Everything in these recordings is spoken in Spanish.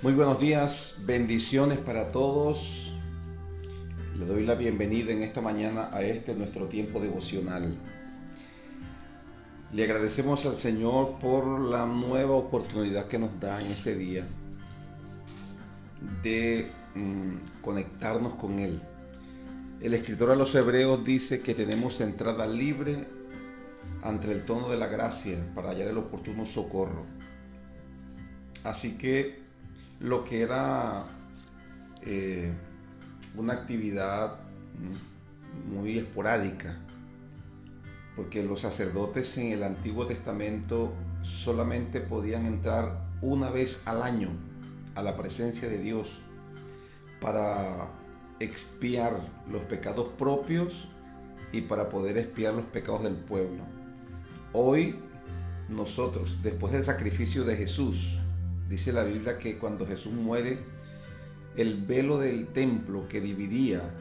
Muy buenos días, bendiciones para todos. Le doy la bienvenida en esta mañana a nuestro tiempo devocional. Le agradecemos al Señor por la nueva oportunidad que nos da en este día de conectarnos con Él. El escritor a los Hebreos dice que tenemos entrada libre ante el trono de la gracia para hallar el oportuno socorro. Así que lo que era una actividad muy esporádica, porque los sacerdotes en el Antiguo Testamento solamente podían entrar una vez al año a la presencia de Dios para expiar los pecados propios y para poder expiar los pecados del pueblo. Hoy nosotros, después del sacrificio de Jesús, dice la Biblia que cuando Jesús muere, el velo del templo que dividía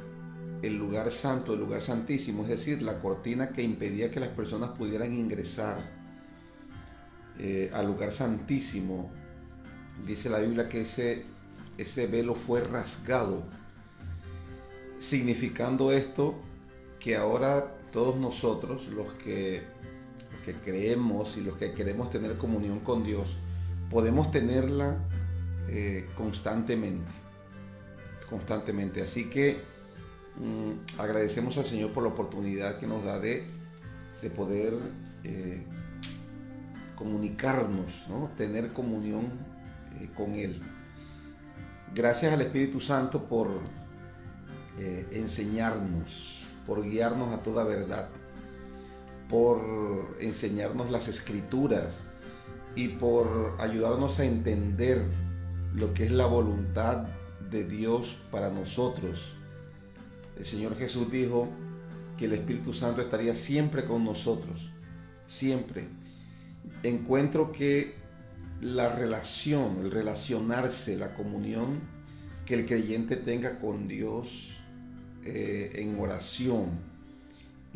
el lugar santo del lugar santísimo, es decir, la cortina que impedía que las personas pudieran ingresar al lugar santísimo, dice la Biblia que ese velo fue rasgado, significando esto que ahora todos nosotros, los que creemos y los que queremos tener comunión con Dios, podemos tenerla constantemente. Así que agradecemos al Señor por la oportunidad que nos da de poder comunicarnos, ¿no? Tener comunión con Él. Gracias al Espíritu Santo por enseñarnos, por guiarnos a toda verdad, por enseñarnos las Escrituras y por ayudarnos a entender lo que es la voluntad de Dios para nosotros. El Señor Jesús dijo que el Espíritu Santo estaría siempre con nosotros, siempre. Encuentro que la relación, el relacionarse, la comunión que el creyente tenga con Dios en oración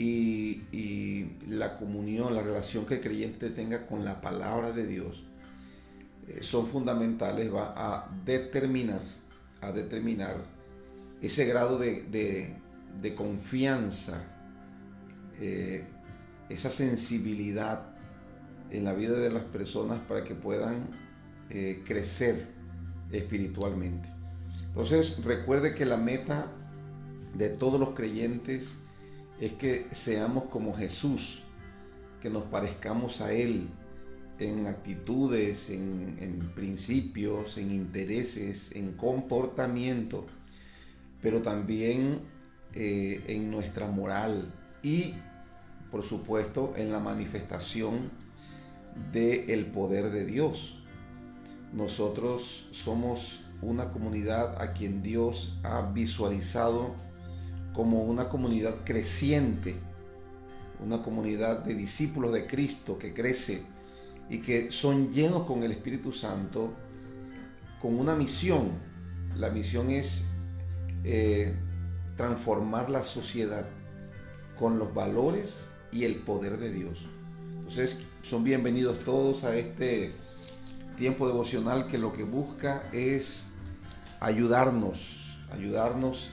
y la comunión, la relación que el creyente tenga con la palabra de Dios son fundamentales, va a determinar ese grado de confianza, esa sensibilidad en la vida de las personas para que puedan crecer espiritualmente. Entonces, recuerde que la meta de todos los creyentes es que seamos como Jesús, que nos parezcamos a Él en actitudes, en principios, en intereses, en comportamiento, pero también en nuestra moral y, por supuesto, en la manifestación del poder de Dios. Nosotros somos una comunidad a quien Dios ha visualizado como una comunidad creciente, una comunidad de discípulos de Cristo que crece y que son llenos con el Espíritu Santo, con una misión. La misión es transformar la sociedad con los valores y el poder de Dios. Entonces, son bienvenidos todos a este tiempo devocional que lo que busca es ayudarnos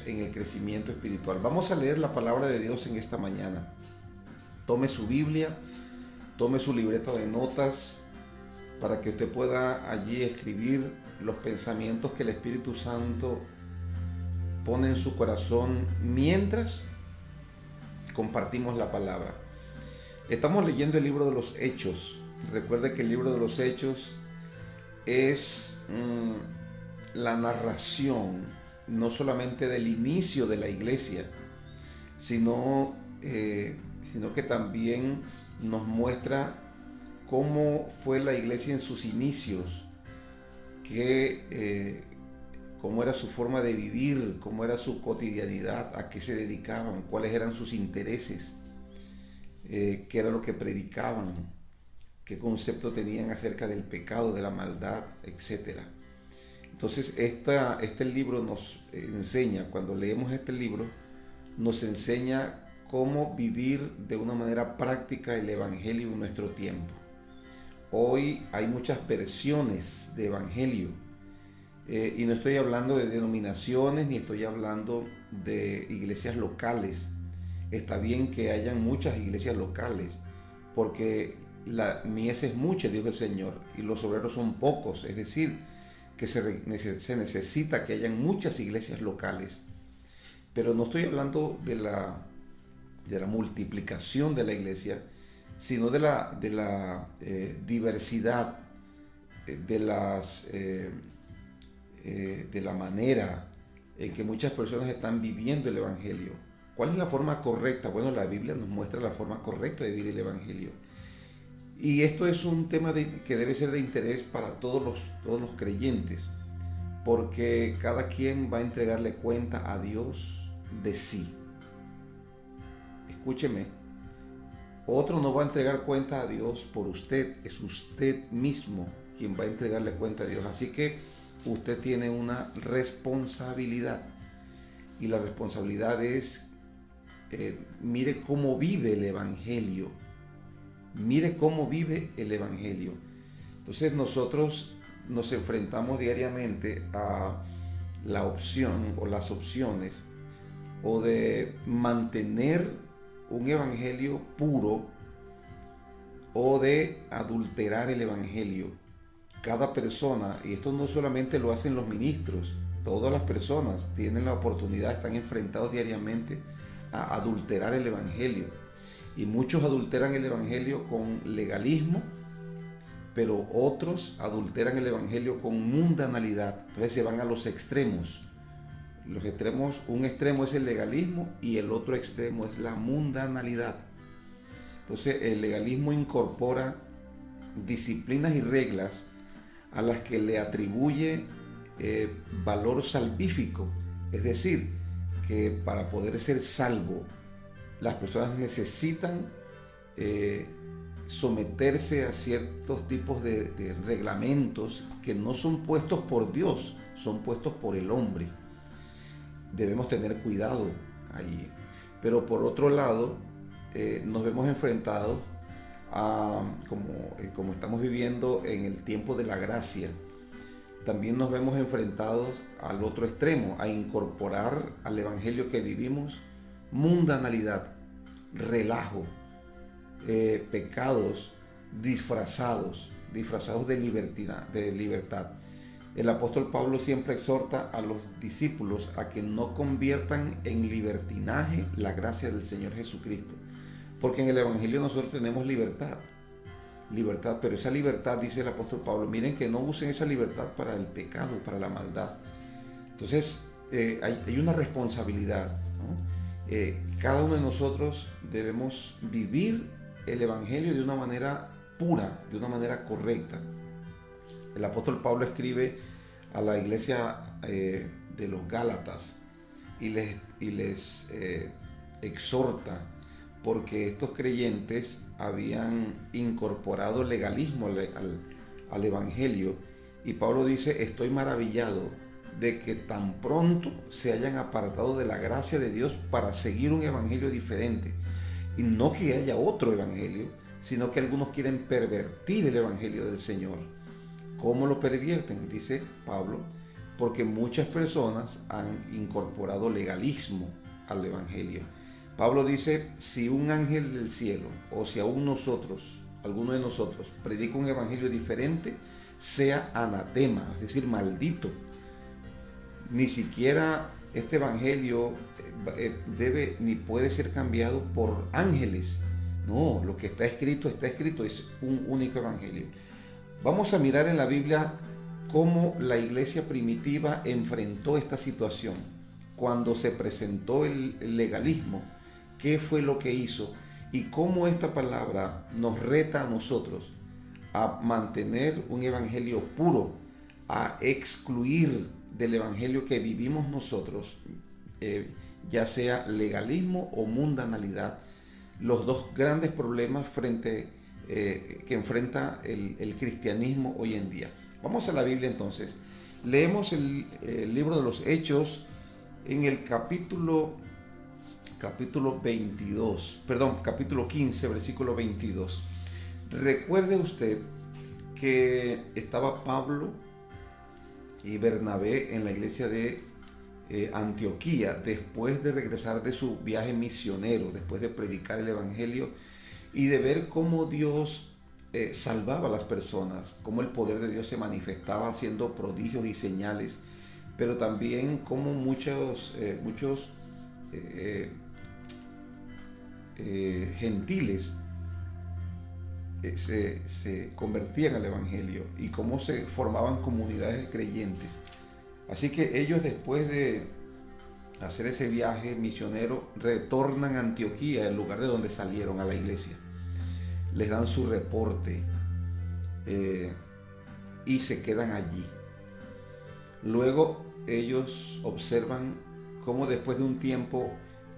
en el crecimiento espiritual. Vamos a leer la palabra de Dios en esta mañana. Tome su Biblia, tome su libreta de notas para que usted pueda allí escribir los pensamientos que el Espíritu Santo pone en su corazón mientras compartimos la palabra. Estamos leyendo el libro de los Hechos. Recuerde que el libro de los Hechos es la narración no solamente del inicio de la iglesia, sino que también nos muestra cómo fue la iglesia en sus inicios, cómo era su forma de vivir, cómo era su cotidianidad, a qué se dedicaban, cuáles eran sus intereses, qué era lo que predicaban, qué concepto tenían acerca del pecado, de la maldad, etc. Entonces este libro nos enseña, cuando leemos este libro, nos enseña cómo vivir de una manera práctica el Evangelio en nuestro tiempo. Hoy hay muchas versiones de Evangelio Y no estoy hablando de denominaciones, ni estoy hablando de iglesias locales. Está bien que hayan muchas iglesias locales, porque la mies es mucha, dijo el Señor, y los obreros son pocos. Es decir, que se necesita que hayan muchas iglesias locales. Pero no estoy hablando de la multiplicación de la iglesia, sino de la diversidad, de la manera en que muchas personas están viviendo el Evangelio. ¿Cuál es la forma correcta? Bueno, la Biblia nos muestra la forma correcta de vivir el Evangelio. Y esto es un tema que debe ser de interés para todos los creyentes, porque cada quien va a entregarle cuenta a Dios de sí. Escúcheme, otro no va a entregar cuenta a Dios por usted, es usted mismo quien va a entregarle cuenta a Dios. Así que usted tiene una responsabilidad, y la responsabilidad es, mire cómo vive el Evangelio. Mire cómo vive el Evangelio. Entonces nosotros nos enfrentamos diariamente a la opción o las opciones o de mantener un Evangelio puro o de adulterar el Evangelio. Cada persona, y esto no solamente lo hacen los ministros, todas las personas tienen la oportunidad, están enfrentados diariamente a adulterar el Evangelio. Y muchos adulteran el Evangelio con legalismo, pero otros adulteran el Evangelio con mundanalidad. Entonces se van a los extremos. Los extremos, un extremo es el legalismo y el otro extremo es la mundanalidad. Entonces el legalismo incorpora disciplinas y reglas a las que le atribuye valor salvífico. Es decir, que para poder ser salvo, las personas necesitan someterse a ciertos tipos de reglamentos que no son puestos por Dios, son puestos por el hombre. Debemos tener cuidado allí. Pero por otro lado, nos vemos enfrentados a, como estamos viviendo en el tiempo de la gracia, también nos vemos enfrentados al otro extremo, a incorporar al evangelio que vivimos mundanalidad, relajo, pecados disfrazados de libertad. El apóstol Pablo siempre exhorta a los discípulos a que no conviertan en libertinaje la gracia del Señor Jesucristo, porque en el evangelio nosotros tenemos libertad, pero esa libertad, dice el apóstol Pablo, miren que no usen esa libertad para el pecado, para la maldad. Entonces hay una responsabilidad, ¿no? Cada uno de nosotros debemos vivir el evangelio de una manera pura, de una manera correcta. El apóstol Pablo escribe a la iglesia de los Gálatas y les exhorta, porque estos creyentes habían incorporado legalismo al evangelio, y Pablo dice: estoy maravillado de que tan pronto se hayan apartado de la gracia de Dios para seguir un evangelio diferente. Y no que haya otro evangelio, sino que algunos quieren pervertir el evangelio del Señor. ¿Cómo lo pervierten? Dice Pablo, porque muchas personas han incorporado legalismo al evangelio. Pablo dice: si un ángel del cielo, o si aún alguno de nosotros, predica un evangelio diferente, sea anatema, es decir, maldito. Ni siquiera este evangelio debe ni puede ser cambiado por ángeles. No, lo que está escrito, es un único evangelio. Vamos a mirar en la Biblia cómo la iglesia primitiva enfrentó esta situación. Cuando se presentó el legalismo, ¿qué fue lo que hizo? Y cómo esta palabra nos reta a nosotros a mantener un evangelio puro, a excluir del evangelio que vivimos nosotros, ya sea legalismo o mundanalidad, los dos grandes problemas que enfrenta el cristianismo hoy en día. Vamos a la Biblia entonces. Leemos el libro de los Hechos en el capítulo 15, versículo 22. Recuerde usted que estaba Pablo y Bernabé en la iglesia de Antioquía, después de regresar de su viaje misionero, después de predicar el evangelio y de ver cómo Dios salvaba a las personas, cómo el poder de Dios se manifestaba haciendo prodigios y señales, pero también cómo muchos gentiles se convertían al evangelio y cómo se formaban comunidades de creyentes. Así que ellos, después de hacer ese viaje misionero, retornan a Antioquía, el lugar de donde salieron, a la iglesia. Les dan su reporte y se quedan allí. Luego ellos observan cómo después de un tiempo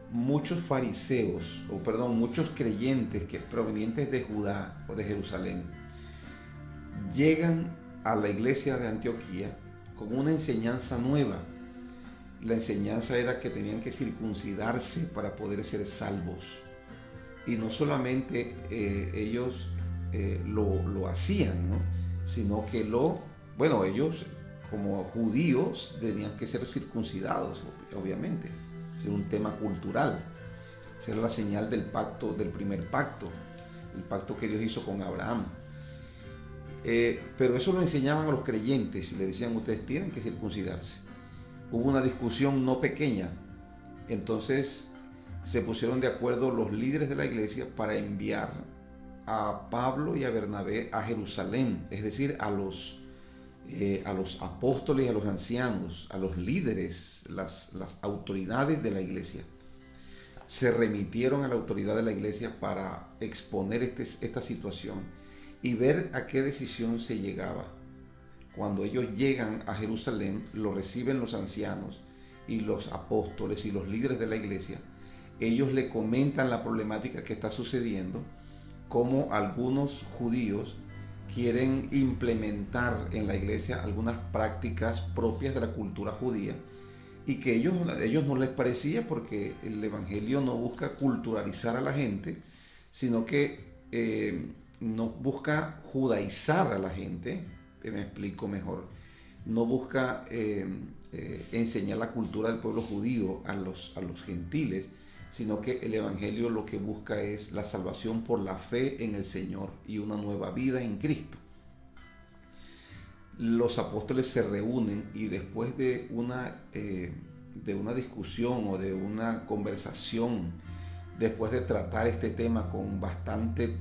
muchos muchos creyentes provenientes de Judá o de Jerusalén llegan a la iglesia de Antioquía con una enseñanza nueva. La enseñanza era que tenían que circuncidarse para poder ser salvos. Y no solamente ellos lo hacían, ¿no? Sino que ellos como judíos tenían que ser circuncidados, obviamente. Es un tema cultural. Esa era la señal del pacto, del primer pacto, el pacto que Dios hizo con Abraham. Pero eso lo enseñaban a los creyentes y le decían: ustedes tienen que circuncidarse. Hubo una discusión no pequeña. Entonces se pusieron de acuerdo los líderes de la iglesia para enviar a Pablo y a Bernabé a Jerusalén, es decir, a los apóstoles y a los ancianos, a los líderes, las autoridades de la iglesia. Se remitieron a la autoridad de la iglesia para exponer esta situación y ver a qué decisión se llegaba. Cuando ellos llegan a Jerusalén, lo reciben los ancianos y los apóstoles y los líderes de la iglesia. Ellos le comentan la problemática que está sucediendo, cómo algunos judíos quieren implementar en la iglesia algunas prácticas propias de la cultura judía y que a ellos no les parecía, porque el evangelio no busca culturalizar a la gente, sino que no busca judaizar a la gente. Me explico mejor. No busca enseñar la cultura del pueblo judío a los gentiles, sino que el evangelio lo que busca es la salvación por la fe en el Señor y una nueva vida en Cristo. Los apóstoles se reúnen y después de una discusión o de una conversación, después de tratar este tema con bastante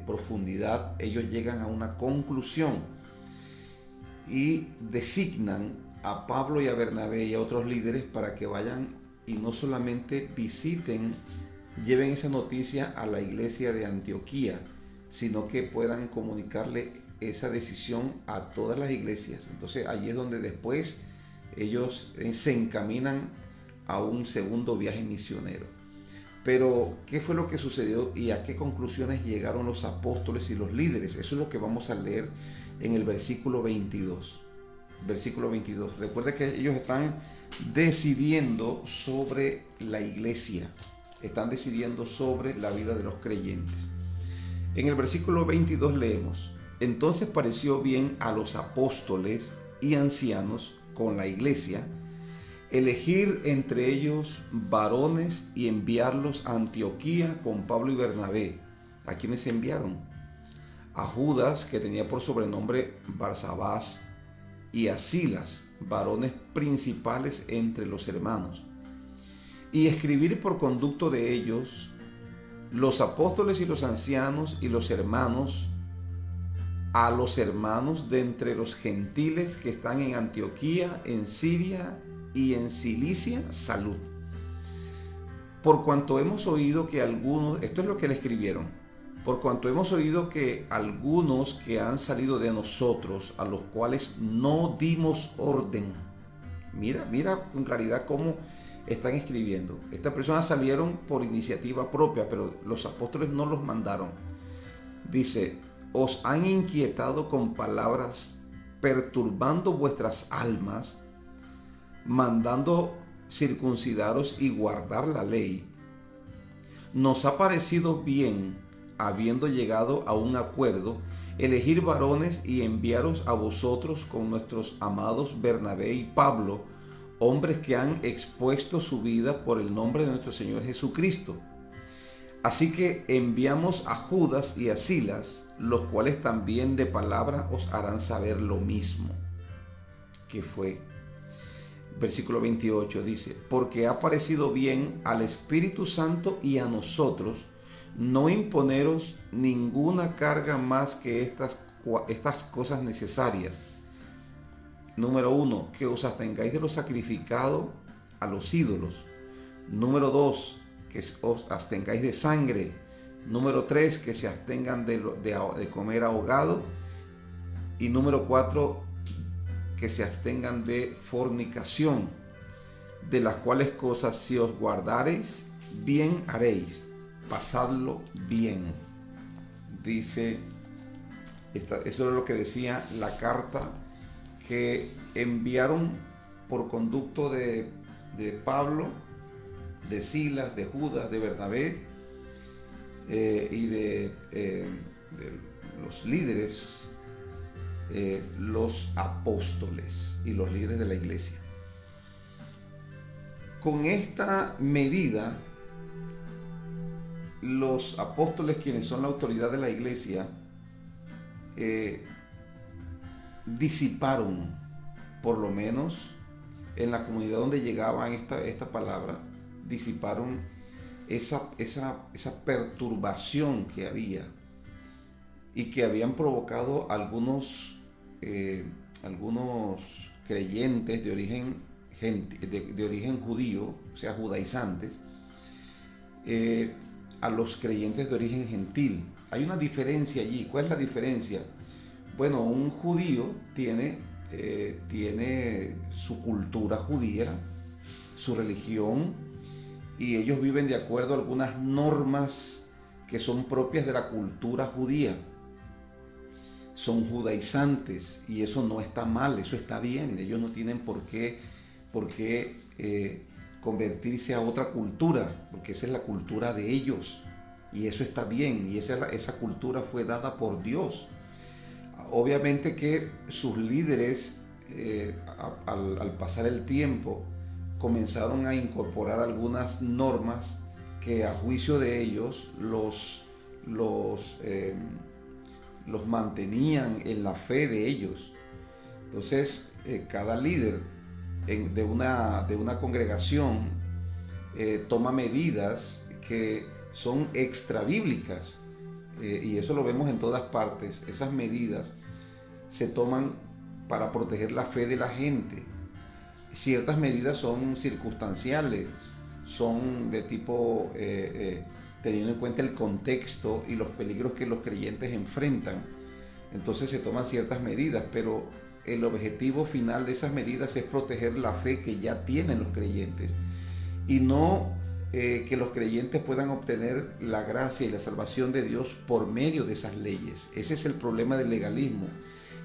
profundidad, ellos llegan a una conclusión y designan a Pablo y a Bernabé y a otros líderes para que vayan y no solamente lleven esa noticia a la iglesia de Antioquía, sino que puedan comunicarle esa decisión a todas las iglesias. Entonces allí es donde después ellos se encaminan a un segundo viaje misionero. Pero, ¿qué fue lo que sucedió y a qué conclusiones llegaron los apóstoles y los líderes? Eso es lo que vamos a leer en el versículo 22. Versículo 22. Recuerda que ellos están decidiendo sobre la iglesia, están decidiendo sobre la vida de los creyentes. En el versículo 22 leemos: entonces pareció bien a los apóstoles y ancianos con la iglesia elegir entre ellos varones y enviarlos a Antioquía con Pablo y Bernabé. ¿A quiénes enviaron? A Judas, que tenía por sobrenombre Barsabás, y a Silas, varones principales entre los hermanos, y escribir por conducto de ellos los apóstoles y los ancianos y los hermanos a los hermanos de entre los gentiles que están en Antioquía, en Siria y en Cilicia, salud. Por cuanto hemos oído que algunos, esto es lo que le escribieron, por cuanto hemos oído que algunos que han salido de nosotros, a los cuales no dimos orden. Mira con claridad cómo están escribiendo. Estas personas salieron por iniciativa propia, pero los apóstoles no los mandaron. Dice: os han inquietado con palabras, perturbando vuestras almas, mandando circuncidaros y guardar la ley. Nos ha parecido bien habiendo llegado a un acuerdo, elegir varones y enviaros a vosotros con nuestros amados Bernabé y Pablo, hombres que han expuesto su vida por el nombre de nuestro Señor Jesucristo. Así que enviamos a Judas y a Silas, los cuales también de palabra os harán saber lo mismo que fue. Versículo 28 dice, porque ha parecido bien al Espíritu Santo y a nosotros no imponeros ninguna carga más que estas cosas necesarias. Número 1, que os abstengáis de lo sacrificado a los ídolos. Número 2, que os abstengáis de sangre. Número 3, que se abstengan de comer ahogado. Y número 4, que se abstengan de fornicación, de las cuales cosas si os guardareis, bien haréis, pasadlo bien. Dice, eso es lo que decía la carta que enviaron por conducto de Pablo, de Silas, de Judas, de Bernabé y de los líderes, los apóstoles y los líderes de la iglesia. Con esta medida, los apóstoles, quienes son la autoridad de la iglesia, disiparon, por lo menos en la comunidad donde llegaban esta palabra, disiparon esa perturbación que había y que habían provocado algunos creyentes de origen judío, o sea, judaizantes, a los creyentes de origen gentil. Hay una diferencia allí. ¿Cuál es la diferencia? Bueno, un judío tiene su cultura judía, su religión, y ellos viven de acuerdo a algunas normas que son propias de la cultura judía. Son judaizantes y eso no está mal, eso está bien. Ellos no tienen por qué convertirse a otra cultura, porque esa es la cultura de ellos y eso está bien, y esa cultura fue dada por Dios. Obviamente que sus líderes al pasar el tiempo comenzaron a incorporar algunas normas que a juicio de ellos los mantenían en la fe de ellos. Entonces, cada líder de una congregación toma medidas que son extrabíblicas, y eso lo vemos en todas partes. Esas medidas se toman para proteger la fe de la gente. Ciertas medidas son circunstanciales, son de tipo teniendo en cuenta el contexto y los peligros que los creyentes enfrentan. Entonces se toman ciertas medidas, pero el objetivo final de esas medidas es proteger la fe que ya tienen los creyentes y no que los creyentes puedan obtener la gracia y la salvación de Dios por medio de esas leyes. Ese es el problema del legalismo,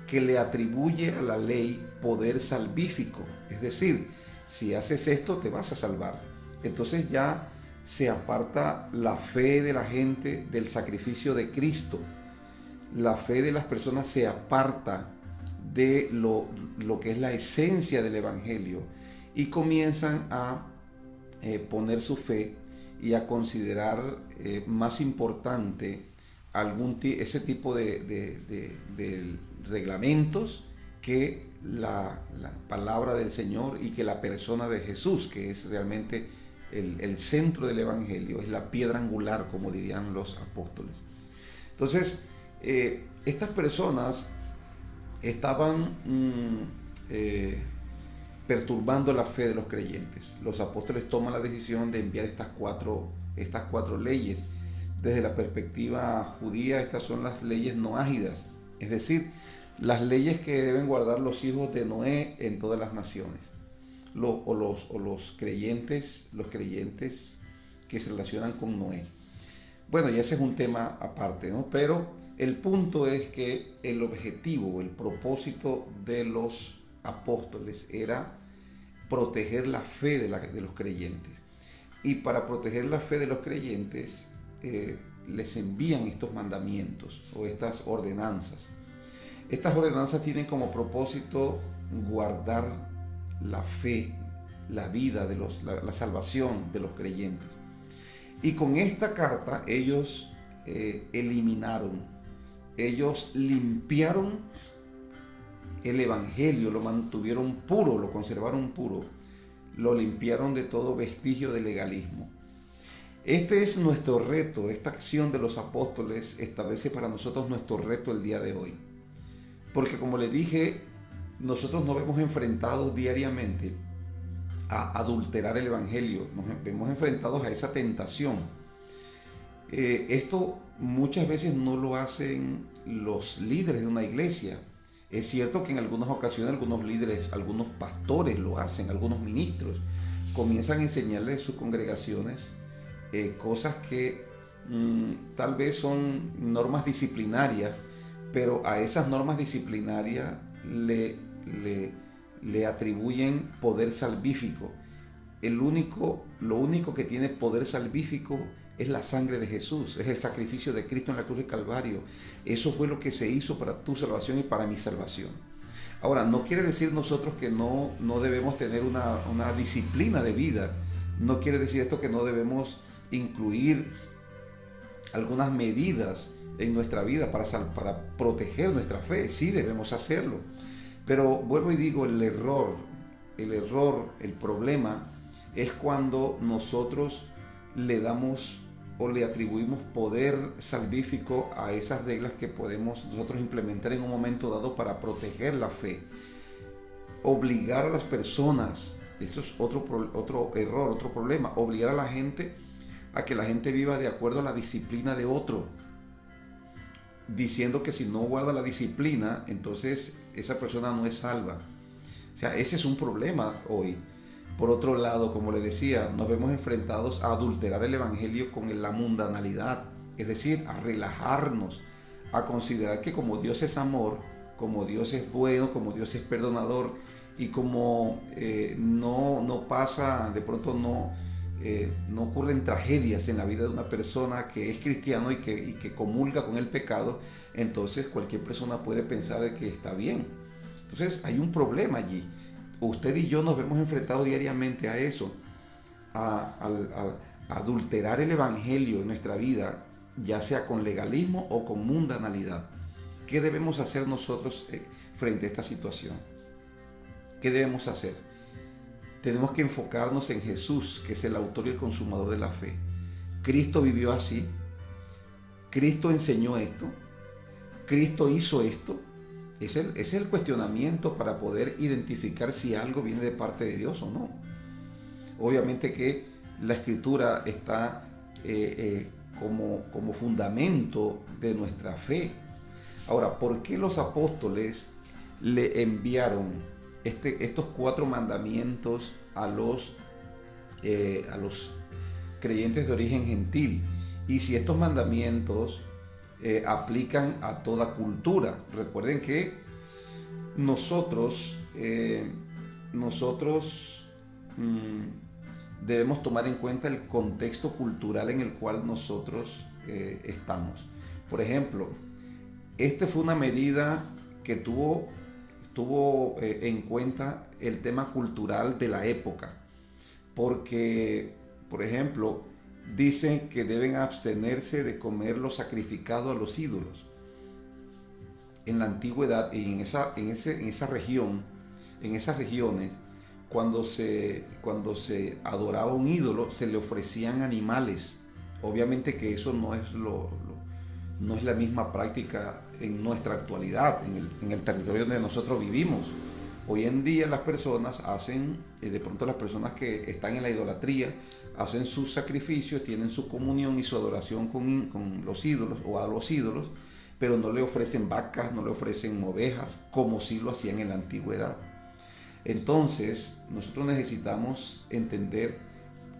que le atribuye a la ley poder salvífico. Es decir, si haces esto te vas a salvar. Entonces ya se aparta la fe de la gente del sacrificio de Cristo. La fe de las personas se aparta de lo que es la esencia del Evangelio y comienzan a poner su fe y a considerar más importante ese tipo de reglamentos que la palabra del Señor y que la persona de Jesús, que es realmente el centro del Evangelio, es la piedra angular, como dirían los apóstoles. Entonces, estas personas estaban perturbando la fe de los creyentes. Los apóstoles toman la decisión de enviar estas cuatro leyes. Desde la perspectiva judía, estas son las leyes noágidas, es decir, las leyes que deben guardar los hijos de Noé en todas las naciones, los creyentes que se relacionan con Noé. Bueno, y ese es un tema aparte, ¿no? Pero el punto es que el objetivo, el propósito de los apóstoles era proteger la fe de los creyentes. Y para proteger la fe de los creyentes, les envían estos mandamientos o estas ordenanzas. Estas ordenanzas tienen como propósito guardar la fe, la vida, la salvación de los creyentes. Y con esta carta ellos eliminaron, ellos limpiaron el evangelio, lo mantuvieron puro, lo conservaron puro, lo limpiaron de todo vestigio de legalismo. Este es nuestro reto, esta acción de los apóstoles establece para nosotros nuestro reto el día de hoy. Porque como les dije, nosotros nos vemos enfrentados diariamente a adulterar el evangelio, nos vemos enfrentados a esa tentación. Esto muchas veces no lo hacen los líderes de una iglesia. Es cierto que en algunas ocasiones algunos líderes, algunos pastores lo hacen, algunos ministros comienzan a enseñarles a sus congregaciones cosas que tal vez son normas disciplinarias, pero a esas normas disciplinarias le atribuyen poder salvífico. Lo único que tiene poder salvífico es la sangre de Jesús, es el sacrificio de Cristo en la cruz del Calvario. Eso fue lo que se hizo para tu salvación y para mi salvación. Ahora, no quiere decir nosotros que no debemos tener una disciplina de vida. No quiere decir esto que no debemos incluir algunas medidas en nuestra vida para proteger nuestra fe. Sí, debemos hacerlo. Pero vuelvo y digo, el problema es cuando nosotros le damos o le atribuimos poder salvífico a esas reglas que podemos nosotros implementar en un momento dado para proteger la fe. Obligar a las personas, esto es otro error, otro problema, obligar a la gente a que la gente viva de acuerdo a la disciplina de otro, diciendo que si no guarda la disciplina, entonces esa persona no es salva. O sea, ese es un problema hoy. Por otro lado, como le decía, nos vemos enfrentados a adulterar el evangelio con la mundanalidad, es decir, a relajarnos, a considerar que como Dios es amor, como Dios es bueno, como Dios es perdonador, y como no pasa, de pronto no ocurren tragedias en la vida de una persona que es cristiano y que comulga con el pecado, entonces cualquier persona puede pensar que está bien. Entonces hay un problema allí. Usted y yo nos vemos enfrentados diariamente a eso, a adulterar el evangelio en nuestra vida, ya sea con legalismo o con mundanalidad. ¿Qué debemos hacer nosotros frente a esta situación? ¿Qué debemos hacer? Tenemos que enfocarnos en Jesús, que es el autor y el consumador de la fe. Cristo vivió así. Cristo enseñó esto. Cristo hizo esto. Ese es el cuestionamiento para poder identificar si algo viene de parte de Dios o no. Obviamente que la Escritura está como fundamento de nuestra fe. Ahora, ¿por qué los apóstoles le enviaron estos 4 mandamientos a los creyentes de origen gentil? Y si estos mandamientos aplican a toda cultura. Recuerden que nosotros debemos tomar en cuenta el contexto cultural en el cual nosotros estamos. Por ejemplo, esta fue una medida que tuvo en cuenta el tema cultural de la época, porque, por ejemplo, dicen que deben abstenerse de comer lo sacrificado a los ídolos. En la antigüedad y en esa región, en esas regiones, cuando se adoraba un ídolo, se le ofrecían animales. Obviamente que eso no es la misma práctica en nuestra actualidad, en el territorio donde nosotros vivimos. Hoy en día las personas hacen, de pronto las personas que están en la idolatría, hacen sus sacrificios, tienen su comunión y su adoración con los ídolos o a los ídolos, pero no le ofrecen vacas, no le ofrecen ovejas, como sí lo hacían en la antigüedad. Entonces, nosotros necesitamos entender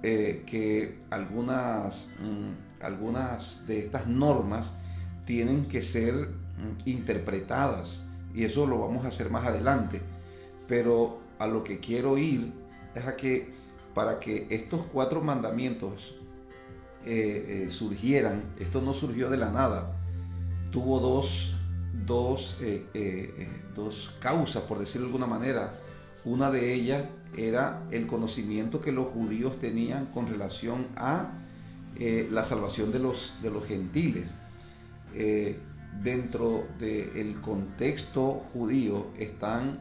que algunas de estas normas tienen que ser interpretadas, y eso lo vamos a hacer más adelante. Pero a lo que quiero ir es a que para que estos 4 mandamientos surgieran, esto no surgió de la nada, tuvo dos causas, por decirlo de alguna manera. Una de ellas era el conocimiento que los judíos tenían con relación a la salvación de los gentiles. Dentro del contexto judío están,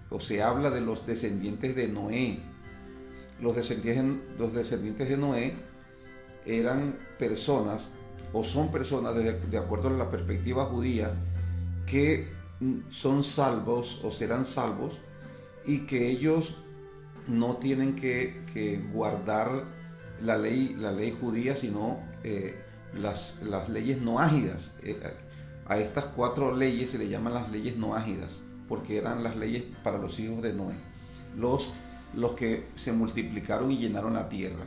o se habla de los descendientes de Noé. Los descendientes de Noé eran personas, o son personas, de acuerdo a la perspectiva judía, que son salvos o serán salvos, y que ellos no tienen que guardar la ley judía, sino las leyes noágidas. A estas 4 leyes se le llaman las leyes noágidas, porque eran las leyes para los hijos de Noé, los que se multiplicaron y llenaron la tierra.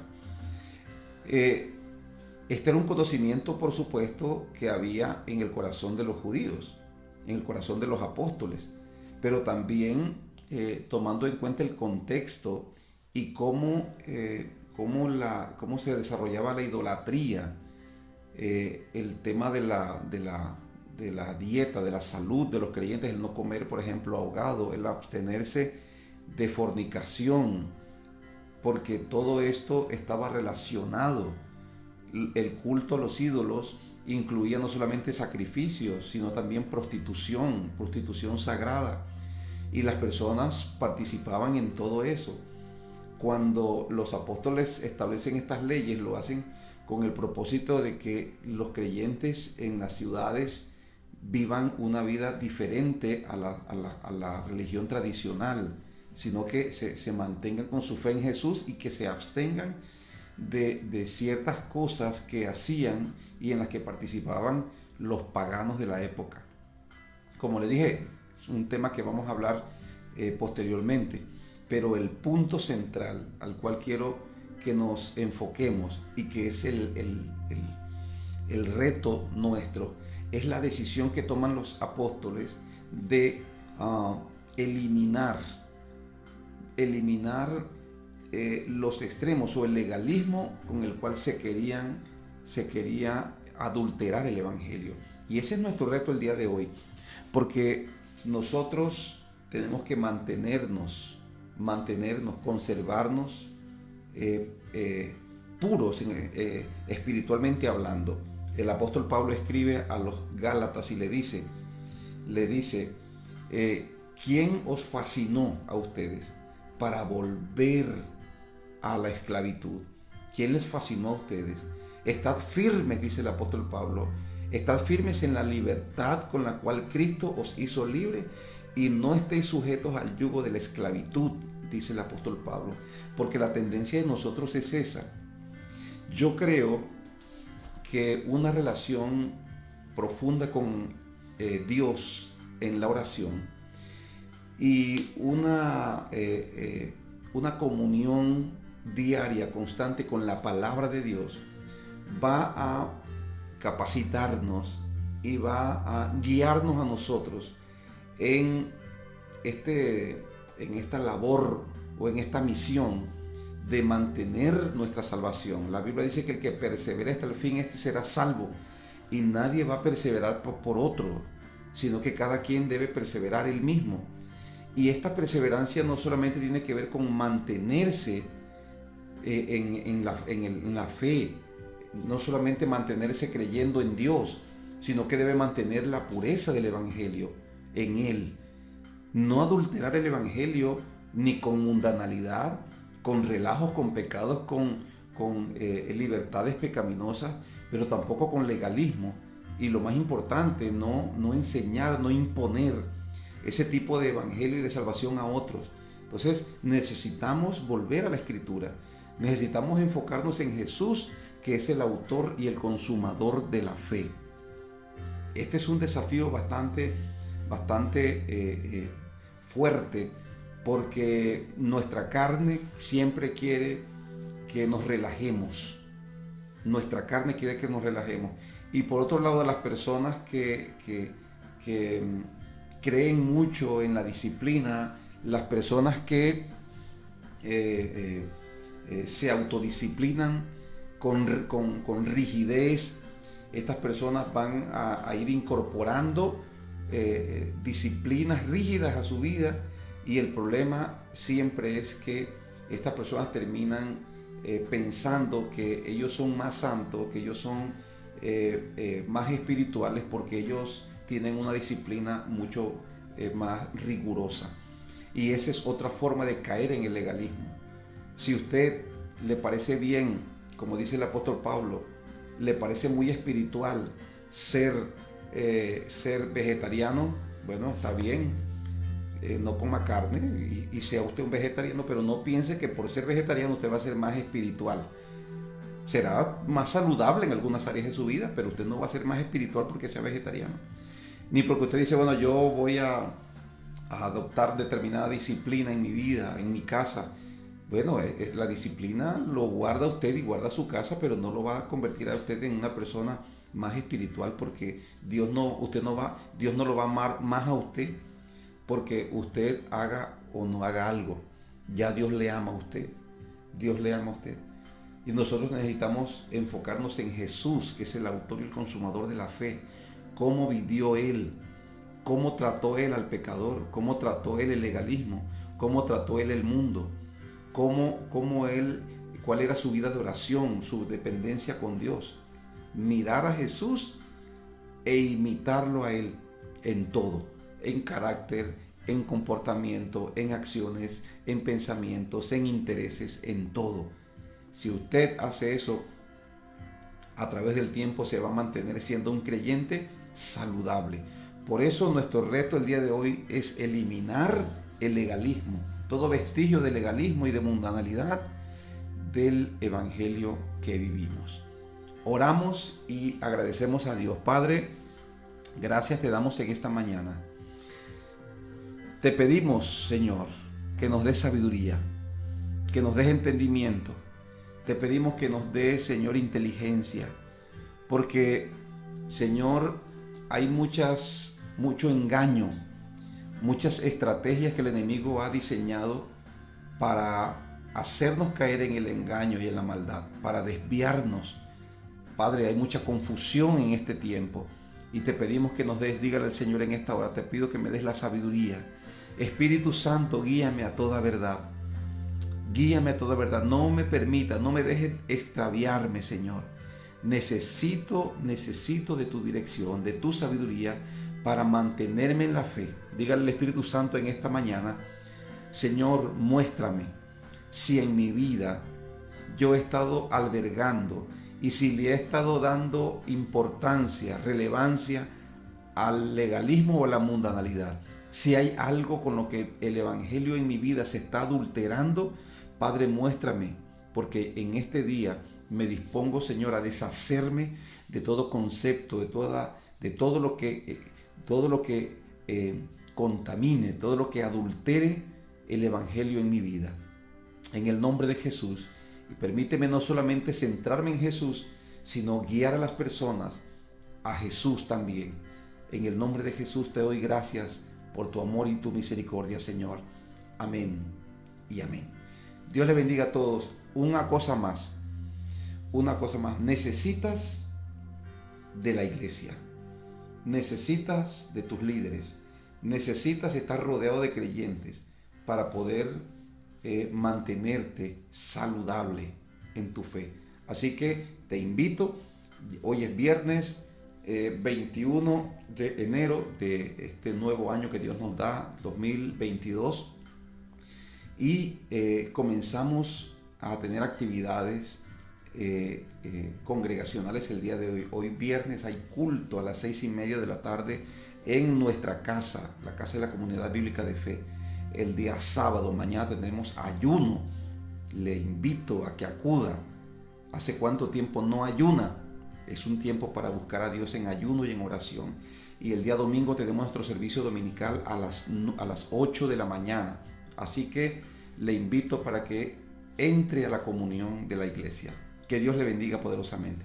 Este era un conocimiento, por supuesto, que había en el corazón de los judíos, en el corazón de los apóstoles, pero también tomando en cuenta el contexto y cómo se desarrollaba la idolatría, el tema de la dieta, de la salud de los creyentes, el no comer, por ejemplo, ahogado, el abstenerse de fornicación, porque todo esto estaba relacionado. El culto a los ídolos incluía no solamente sacrificios, sino también prostitución sagrada, y las personas participaban en todo eso. Cuando los apóstoles establecen estas leyes, lo hacen con el propósito de que los creyentes en las ciudades vivan una vida diferente a la religión tradicional, sino que se mantengan con su fe en Jesús y que se abstengan de ciertas cosas que hacían y en las que participaban los paganos de la época. Como le dije, es un tema que vamos a hablar posteriormente, pero el punto central al cual quiero que nos enfoquemos, y que es el reto nuestro, es la decisión que toman los apóstoles de eliminar los extremos o el legalismo con el cual se quería adulterar el evangelio. Y ese es nuestro reto el día de hoy, porque nosotros tenemos que mantenernos, conservarnos puros espiritualmente hablando. El apóstol Pablo escribe a los Gálatas y le dice, ¿quién os fascinó a ustedes para volver a la esclavitud? ¿Quién les fascinó a ustedes? Estad firmes, dice el apóstol Pablo, estad firmes en la libertad con la cual Cristo os hizo libre, y no estéis sujetos al yugo de la esclavitud, dice el apóstol Pablo, porque la tendencia de nosotros es esa. Yo creo que una relación profunda con Dios en la oración y una comunión diaria, constante con la palabra de Dios, va a capacitarnos y va a guiarnos a nosotros en esta labor o en esta misión de mantener nuestra salvación. La Biblia dice que el que persevera hasta el fin, este será salvo, y nadie va a perseverar por otro, sino que cada quien debe perseverar él mismo. Y esta perseverancia no solamente tiene que ver con mantenerse en la fe, no solamente mantenerse creyendo en Dios, sino que debe mantener la pureza del evangelio en él. No adulterar el evangelio ni con mundanalidad, con relajos, con pecados, con libertades pecaminosas, pero tampoco con legalismo. Y lo más importante, no enseñar, no imponer ese tipo de evangelio y de salvación a otros. Entonces necesitamos volver a la Escritura, necesitamos enfocarnos en Jesús, que es el autor y el consumador de la fe. Este es un desafío bastante fuerte, porque nuestra carne siempre quiere que nos relajemos. Nuestra carne quiere que nos relajemos. Y por otro lado, las personas que creen mucho en la disciplina, las personas que se autodisciplinan con rigidez. Estas personas van a ir incorporando disciplinas rígidas a su vida, y el problema siempre es que estas personas terminan pensando que ellos son más santos, que ellos son más espirituales, porque ellos tienen una disciplina mucho más rigurosa. Y esa es otra forma de caer en el legalismo. Si usted le parece bien, como dice el apóstol Pablo, le parece muy espiritual ser vegetariano, bueno, está bien, no coma carne y sea usted un vegetariano, pero no piense que por ser vegetariano usted va a ser más espiritual. Será más saludable en algunas áreas de su vida, pero usted no va a ser más espiritual porque sea vegetariano. Ni porque usted dice, bueno, yo voy a adoptar determinada disciplina en mi vida, en mi casa. Bueno, la disciplina lo guarda usted y guarda su casa, pero no lo va a convertir a usted en una persona más espiritual, porque Dios no lo va a amar más a usted porque usted haga o no haga algo. Ya Dios le ama a usted. Dios le ama a usted. Y nosotros necesitamos enfocarnos en Jesús, que es el autor y el consumador de la fe. Cómo vivió Él, cómo trató Él al pecador, cómo trató Él el legalismo, cómo trató Él el mundo, cuál era su vida de oración, su dependencia con Dios. Mirar a Jesús e imitarlo a Él en todo, en carácter, en comportamiento, en acciones, en pensamientos, en intereses, en todo. Si usted hace eso, a través del tiempo se va a mantener siendo un creyente saludable. Por eso nuestro reto el día de hoy es eliminar el legalismo, todo vestigio de legalismo y de mundanalidad del evangelio que vivimos. Oramos y agradecemos a Dios. Padre, gracias te damos en esta mañana. Te pedimos, Señor, que nos des sabiduría, que nos des entendimiento. Te pedimos que nos des, Señor, inteligencia, porque, Señor, hay mucho engaño, muchas estrategias que el enemigo ha diseñado para hacernos caer en el engaño y en la maldad, para desviarnos. Padre, hay mucha confusión en este tiempo y te pedimos que nos des, dígale al Señor en esta hora, te pido que me des la sabiduría. Espíritu Santo, guíame a toda verdad. Guíame a toda verdad. No me permita, no me dejes extraviarme, Señor. Necesito de tu dirección, de tu sabiduría para mantenerme en la fe. Dígale al Espíritu Santo en esta mañana, Señor, muéstrame si en mi vida yo he estado albergando y si le he estado dando importancia, relevancia al legalismo o a la mundanalidad. Si hay algo con lo que el evangelio en mi vida se está adulterando, Padre, muéstrame, porque en este día me dispongo, Señor, a deshacerme de todo concepto, de todo lo que contamine, todo lo que adultere el evangelio en mi vida. En el nombre de Jesús, y permíteme no solamente centrarme en Jesús, sino guiar a las personas a Jesús también. En el nombre de Jesús te doy gracias por tu amor y tu misericordia, Señor. Amén y amén. Dios le bendiga a todos. Una cosa más. Necesitas de la iglesia. Necesitas de tus líderes. Necesitas estar rodeado de creyentes para poder mantenerte saludable en tu fe. Así que te invito. Hoy es viernes 21 de enero de este nuevo año que Dios nos da, 2022, y comenzamos a tener actividades congregacionales el día de hoy. Hoy viernes hay culto a las 6:30 de la tarde en nuestra casa, la casa de la Comunidad Bíblica de Fe. El día sábado, mañana tenemos ayuno. Le invito a que acuda. ¿Hace cuánto tiempo no ayuna? Es un tiempo para buscar a Dios en ayuno y en oración. Y el día domingo tenemos nuestro servicio dominical a las 8 de la mañana. Así que le invito para que entre a la comunión de la iglesia. Que Dios le bendiga poderosamente.